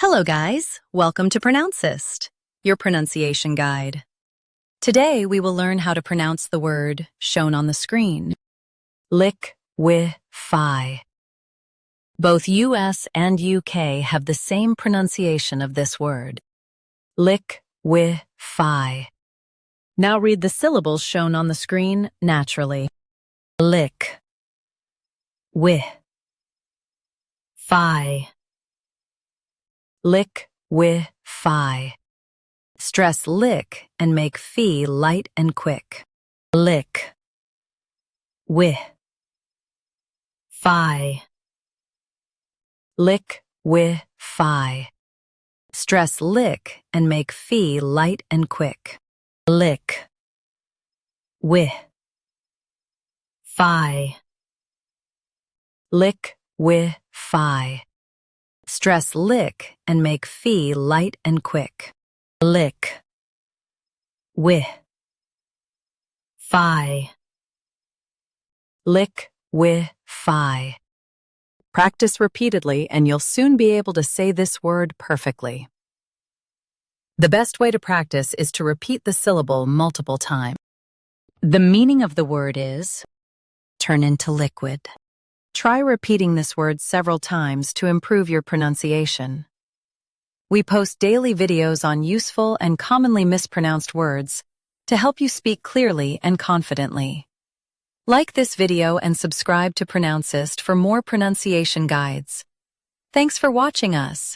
Hello guys, welcome to Pronouncist, your pronunciation guide. Today we will learn how to pronounce the word shown on the screen. LIQUEFY. Both US and UK have the same pronunciation of this word. LIQUEFY. Now read the syllables shown on the screen naturally. Lick, wi, fi. LIQUEFY. Stress lick and make fee light and quick. Lick, wi, fi. LIQUEFY. Stress lick and make fee light and quick. Lick, wi, fi. LIQUEFY. Stress lick and make fee light and quick. Lick, wi, fi. LIQUEFY. Practice repeatedly and you'll soon be able to say this word perfectly. The best way to practice is to repeat the syllable multiple times. The meaning of the word is turn into liquid. Try repeating this word several times to improve your pronunciation. We post daily videos on useful and commonly mispronounced words to help you speak clearly and confidently. Like this video and subscribe to Pronouncist for more pronunciation guides. Thanks for watching us.